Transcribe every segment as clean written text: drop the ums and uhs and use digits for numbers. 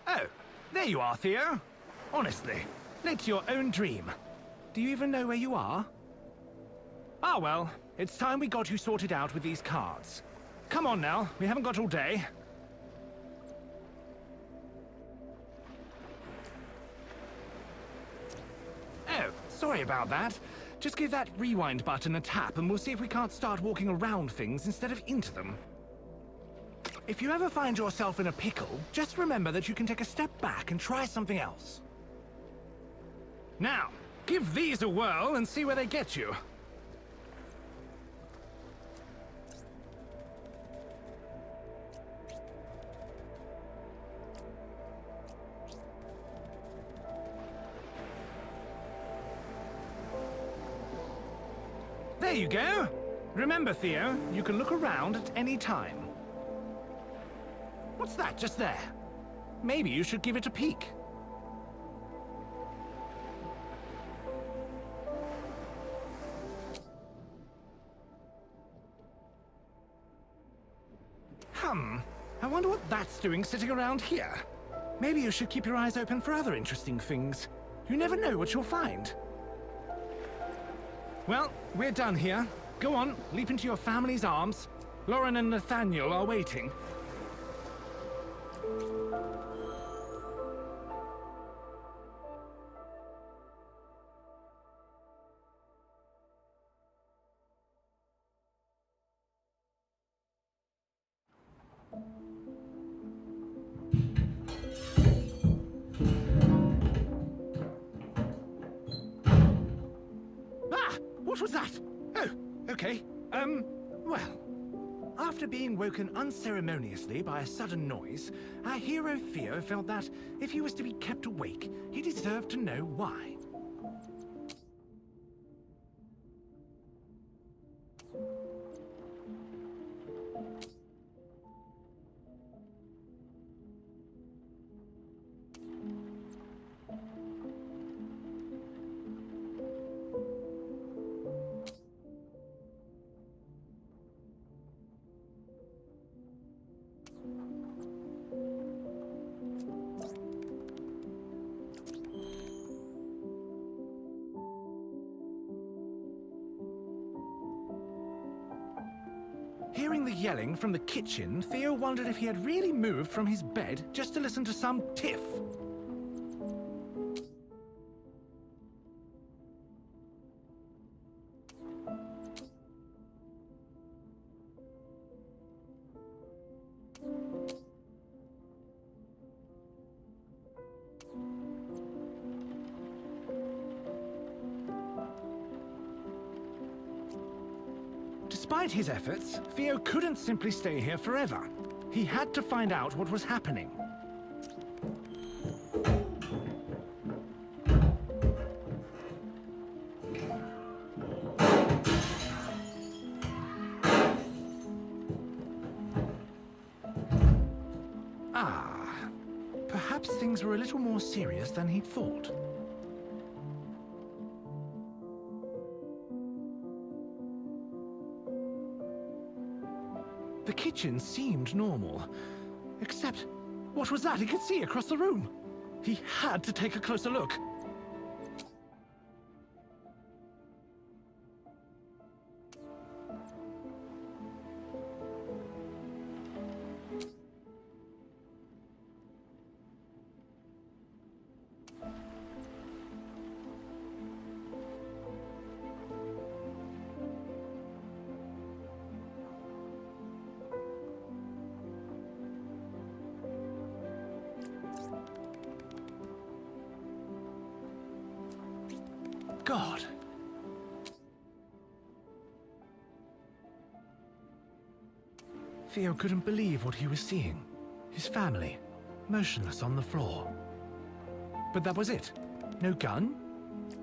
Oh, there you are, Theo. Honestly, late to your own dream. Do you even know where you are? Ah, well, it's time we got you sorted out with these cards. Come on now, we haven't got all day. Oh, sorry about that. Just give that rewind button a tap and we'll see if we can't start walking around things instead of into them. If you ever find yourself in a pickle, just remember that you can take a step back and try something else. Now, give these a whirl and see where they get you. There you go! Remember, Theo, you can look around at any time. What's that just there? Maybe you should give it a peek. I wonder what that's doing sitting around here. Maybe you should keep your eyes open for other interesting things. You never know what you'll find. Well, we're done here. Go on, leap into your family's arms. Lauren and Nathaniel are waiting. What was that? Oh, okay. Well, after being woken unceremoniously by a sudden noise, our hero Theo felt that if he was to be kept awake, he deserved to know why. Hearing the yelling from the kitchen, Theo wondered if he had really moved from his bed just to listen to some tiff. Despite his efforts, Theo couldn't simply stay here forever. He had to find out what was happening. Perhaps things were a little more serious than he'd thought. The kitchen seemed normal. Except, what was that he could see across the room? He had to take a closer look. God. Theo couldn't believe what he was seeing. His family, motionless on the floor. But that was it. No gun?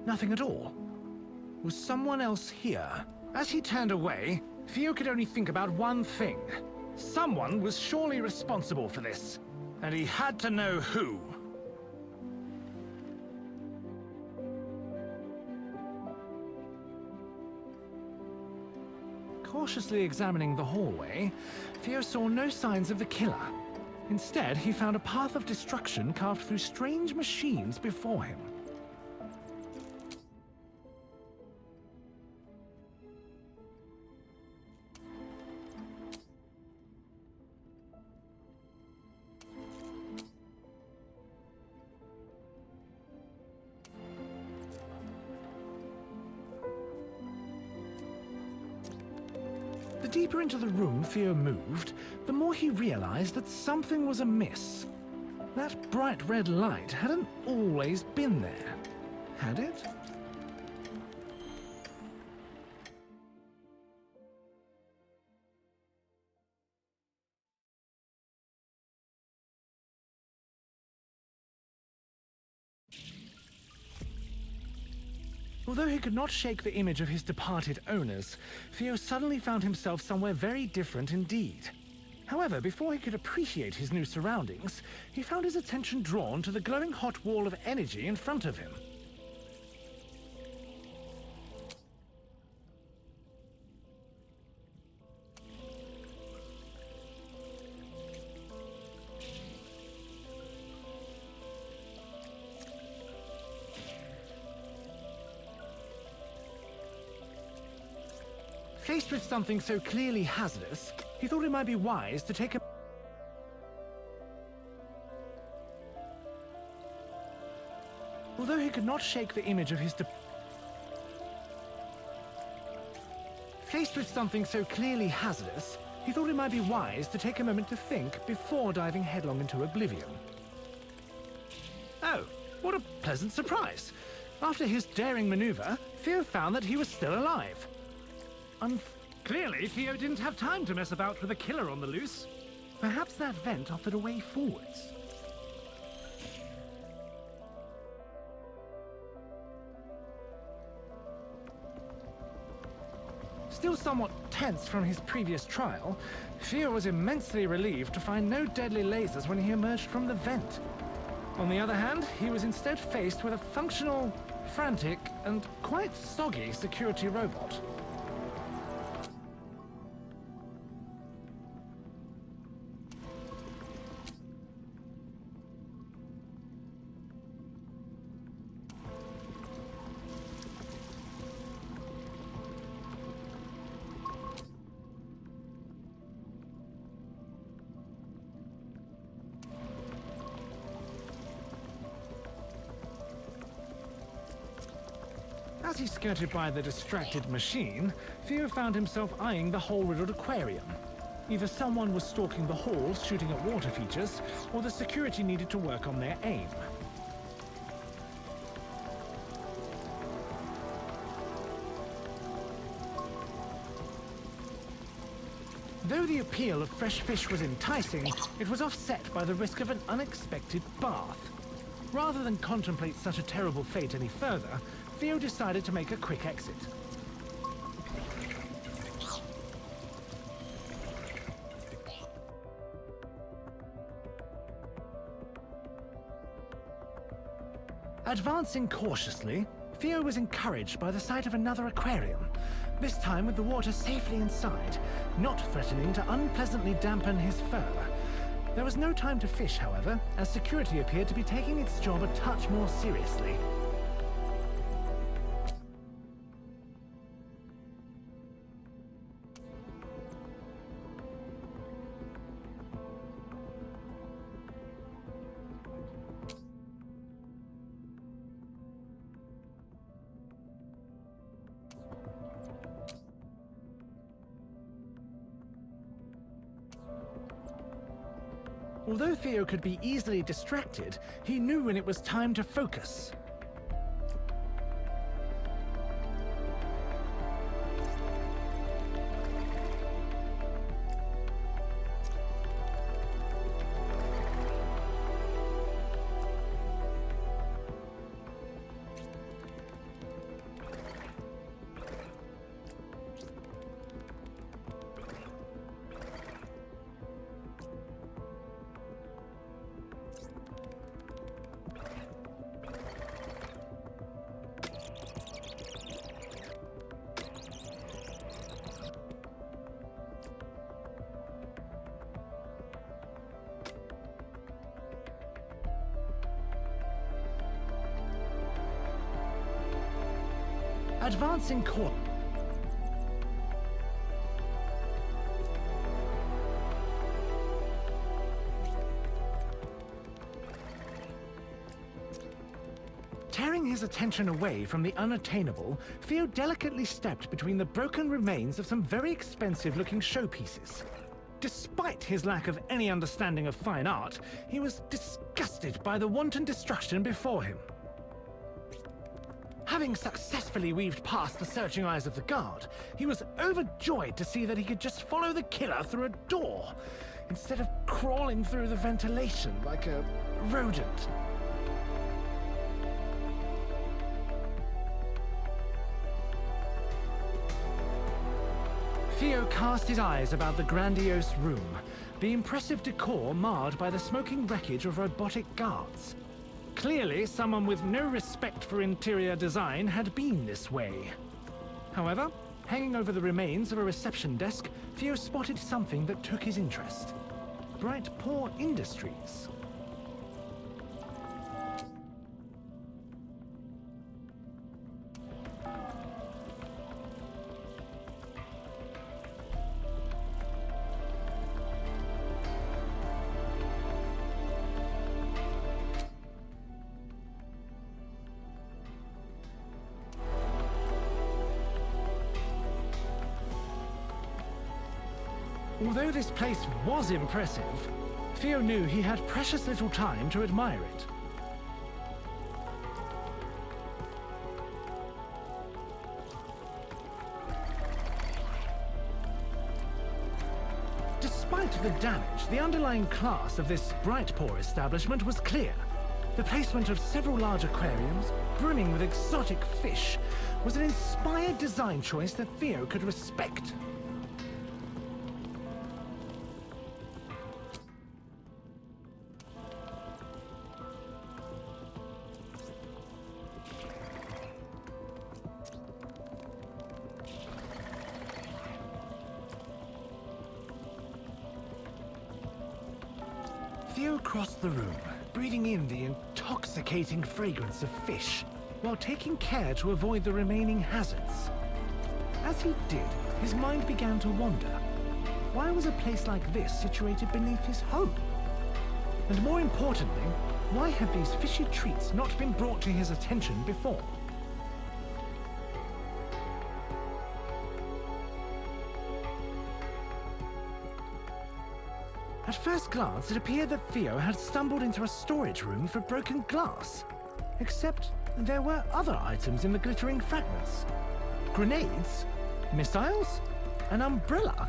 Nothing at all. Was someone else here? As he turned away, Theo could only think about one thing. Someone was surely responsible for this, and he had to know who. Cautiously examining the hallway, Theo saw no signs of the killer. Instead, he found a path of destruction carved through strange machines before him. The deeper into the room Theo moved, the more he realized that something was amiss. That bright red light hadn't always been there, had it? Although he could not shake the image of his departed owners, Theo suddenly found himself somewhere very different indeed. However, before he could appreciate his new surroundings, he found his attention drawn to the glowing hot wall of energy in front of him. Faced with something so clearly hazardous, he thought it might be wise to take a... Although he could not shake the image of his... Faced with something so clearly hazardous, he thought it might be wise to take a moment to think before diving headlong into oblivion. Oh, what a pleasant surprise! After his daring maneuver, Theo found that he was still alive. Clearly, Theo didn't have time to mess about with a killer on the loose. Perhaps that vent offered a way forwards. Still somewhat tense from his previous trial, Theo was immensely relieved to find no deadly lasers when he emerged from the vent. On the other hand, he was instead faced with a functional, frantic, and quite soggy security robot. As he skirted by the distracted machine, Theo found himself eyeing the hole-riddled aquarium. Either someone was stalking the halls shooting at water features, or the security needed to work on their aim. Though the appeal of fresh fish was enticing, it was offset by the risk of an unexpected bath. Rather than contemplate such a terrible fate any further, Theo decided to make a quick exit. Advancing cautiously, Theo was encouraged by the sight of another aquarium, this time with the water safely inside, not threatening to unpleasantly dampen his fur. There was no time to fish, however, as security appeared to be taking its job a touch more seriously. Although Theo could be easily distracted, he knew when it was time to focus. advancing course. Tearing his attention away from the unattainable, Theo delicately stepped between the broken remains of some very expensive-looking showpieces. Despite his lack of any understanding of fine art, he was disgusted by the wanton destruction before him. Having successfully weaved past the searching eyes of the guard, he was overjoyed to see that he could just follow the killer through a door, instead of crawling through the ventilation like a rodent. Theo cast his eyes about the grandiose room, the impressive decor marred by the smoking wreckage of robotic guards. Clearly, someone with no respect for interior design had been this way. However, hanging over the remains of a reception desk, Theo spotted something that took his interest. Bright Paw Industries. Although this place was impressive, Theo knew he had precious little time to admire it. Despite the damage, the underlying class of this Bright Paw establishment was clear. The placement of several large aquariums, brimming with exotic fish, was an inspired design choice that Theo could respect. Theo crossed the room, breathing in the intoxicating fragrance of fish, while taking care to avoid the remaining hazards. As he did, his mind began to wander. Why was a place like this situated beneath his home? And more importantly, why had these fishy treats not been brought to his attention before? At first glance, it appeared that Theo had stumbled into a storage room for broken glass. Except there were other items in the glittering fragments. Grenades? Missiles? An umbrella?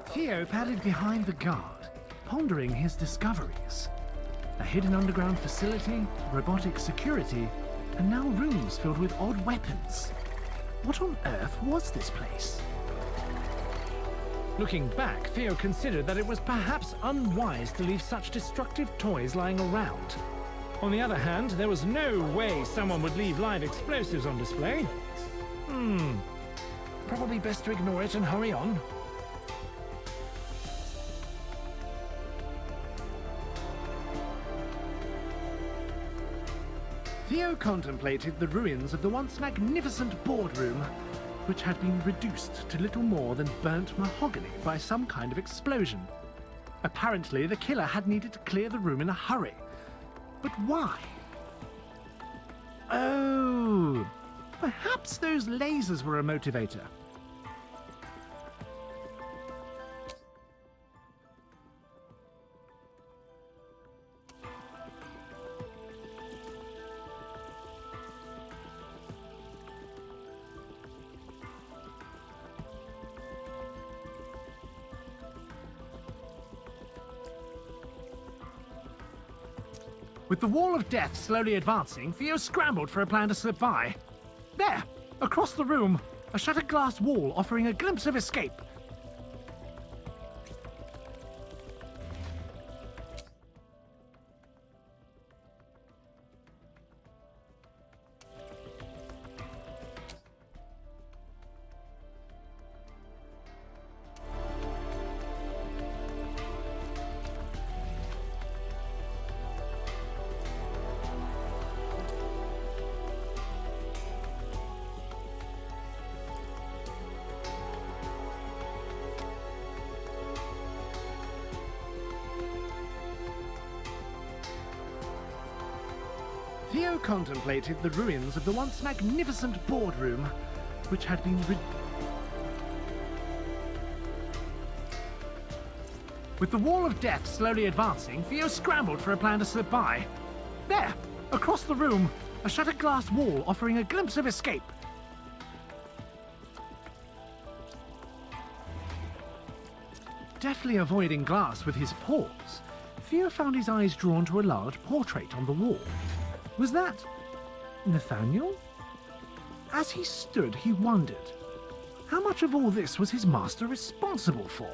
Theo padded behind the guard, pondering his discoveries. A hidden underground facility, robotic security, and now rooms filled with odd weapons. What on earth was this place? Looking back, Theo considered that it was perhaps unwise to leave such destructive toys lying around. On the other hand, there was no way someone would leave live explosives on display. Probably best to ignore it and hurry on. Theo contemplated the ruins of the once magnificent boardroom, which had been reduced to little more than burnt mahogany by some kind of explosion. Apparently, the killer had needed to clear the room in a hurry. But why? Oh, perhaps those lasers were a motivator. With the wall of death slowly advancing, Theo scrambled for a plan to slip by. across the room, a shattered glass wall offering a glimpse of escape. Theo contemplated the ruins of the once magnificent boardroom, which had been With the wall of death slowly advancing, Theo scrambled for a plan to slip by. There, across the room, a shattered glass wall offering a glimpse of escape. Deftly avoiding glass with his paws, Theo found his eyes drawn to a large portrait on the wall. Was that Nathaniel? As he stood, he wondered, how much of all this was his master responsible for?